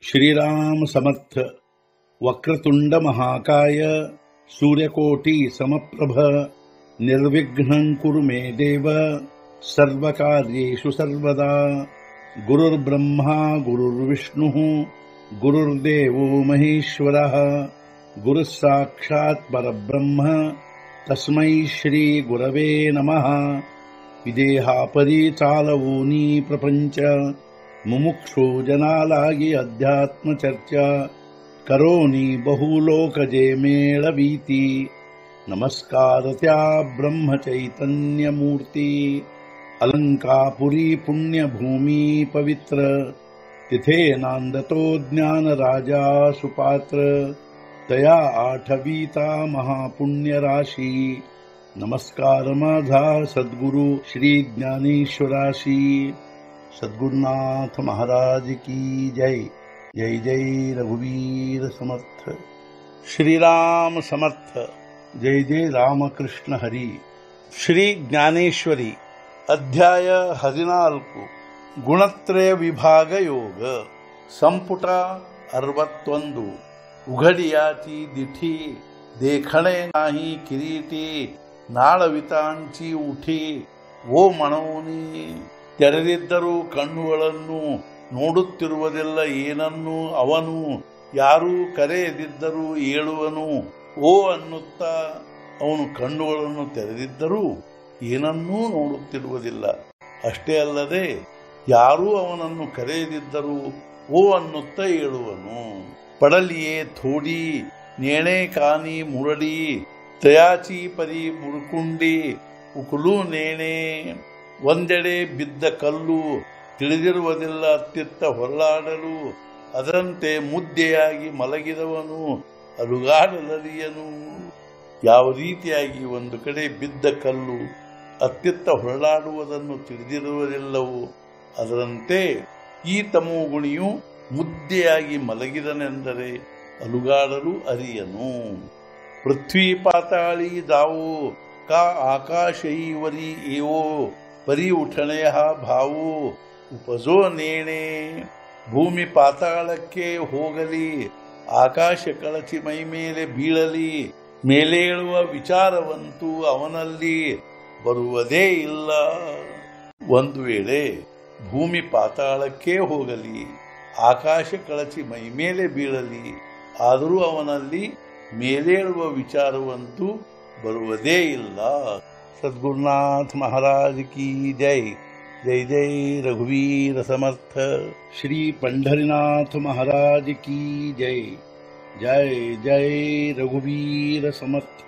श्रीराम समर्थ। वक्रतुंड महाकाय सूर्यकोटि समप्रभ निर्विघ्नं कुरु मे देव सर्वकार्येषु सर्वदा। गुरुर्ब्रह्मा गुरुर्विष्णुः गुरुर्देवो महेश्वरः गुरुः साक्षात् परब्रह्म तस्मै श्री गुरवे नमः। विदेहापरि चालवूनी प्रपंच मुमुक्षु जनालागी अध्यात्म चर्चा करोनी बहुलोकजे मेळवीती। नमस्कार त्या ब्रह्म चैतन्य मूर्ती अलंकापुरी पुण्यभूमी पवित्र तिथे नांदतो ज्ञान राजा सुपात्र तया आठवीता महापुण्य राशी। नमस्कार माझा सद्गुरु श्री ज्ञानेश्वराशी। सद्गुरुनाथ महाराज की जय। जय जय रघुवीर समर्थ। श्रीराम समर्थ। जय जय रामकृष्ण हरि। ಶ್ರೀ ಜ್ಞಾನೇಶ್ವರಿ ಅಧ್ಯಾಯ 14 ಗುಣತ್ರಯ ವಿಭಾಗ ಯೋಗ ಸಂಪುಟ 61 ಉಘಡಿಯಾಚಿ ದಿಠಿ ದೇಖಣೆ ನಾಹಿ ಕಿರೀಟಿ ನಾಳವಿತಾಂಚಿ ಉಠಿ ಓ ಮಣೋನಿ ತೆರೆದಿದ್ದರೂ ಕಣ್ಣುಗಳನ್ನು ನೋಡುತ್ತಿರುವುದಿಲ್ಲ ಏನನ್ನು ಅವನು ಯಾರೂ ಕರೆಯದಿದ್ದರೂ ಏಳುವನು ಓ ಅನ್ನುತ್ತಾ ಅವನು ಕಣ್ಣುಗಳನ್ನು ತೆರೆದಿದ್ದರೂ ಏನನ್ನೂ ನೋಡುತ್ತಿರುವುದಿಲ್ಲ. ಅಷ್ಟೇ ಅಲ್ಲದೆ ಯಾರೂ ಅವನನ್ನು ಕರೆಯದಿದ್ದರೂ ಓ ಅನ್ನುತ್ತಾ ಏಳುವನು. ಪಡಲಿಯೇ ಥೋಡಿ ನೇಣೆ ಕಾನಿ ಮುರಡಿ ತಯಾಚಿ ಪರಿ ಮುರುಕುಂಡಿ ಉಕುಲು ನೇಣೆ. ಒಂದೆಡೆ ಬಿದ್ದ ಕಲ್ಲು ತಿಳಿದಿರುವುದಿಲ್ಲ ಅತ್ತಿತ್ತ ಹೊರಳಾಡಲು ಅದರಂತೆ ಮುದ್ದೆಯಾಗಿ ಮಲಗಿದವನು ಅಲುಗಾಡಲರಿಯನು. ಯಾವ ರೀತಿಯಾಗಿ ಒಂದು ಕಡೆ ಬಿದ್ದ ಕಲ್ಲು ಅತ್ತಿತ್ತ ಹೊರಳಾಡುವುದನ್ನು ತಿಳಿದಿರುವುದಿಲ್ಲವೋ ಅದರಂತೆ ಈ ತಮೋಗುಣಿಯು ಮುದ್ದೆಯಾಗಿ ಮಲಗಿದನೆಂದರೆ ಅಲುಗಾಡಲು ಅರಿಯನು. ಪೃಥ್ವಿ ಪಾತಾಳಿ ದಾವೋ ಕಾ ಆಕಾಶೈವರಿ ಏವೋ ಪರಿ ಉಠಣೆಯ ಭಾವೋ ಉಪಜೋ ನೇಣೆ. ಭೂಮಿ ಪಾತಾಳಕ್ಕೆ ಹೋಗಲಿ ಆಕಾಶ ಕಳಚಿ ಮೈ ಮೇಲೆ ಬೀಳಲಿ ಮೇಲೇಳುವ ವಿಚಾರವಂತೂ ಅವನಲ್ಲಿ ಬರುವುದೇ ಇಲ್ಲ. ಒಂದು ವೇಳೆ ಭೂಮಿ ಪಾತಾಳಕ್ಕೆ ಹೋಗಲಿ ಆಕಾಶ ಕಳಚಿ ಮೈ ಮೇಲೆ ಬೀಳಲಿ ಆದರೂ ಅವನಲ್ಲಿ ಮೇಲೇಳುವ ವಿಚಾರವಂತೂ ಬರುವುದೇ ಇಲ್ಲ. सद्गुरुनाथ महाराज की जय। जय जय रघुवीर समर्थ। श्री पंढरीनाथ महाराज की जय। जय जय रघुवीर समर्थ।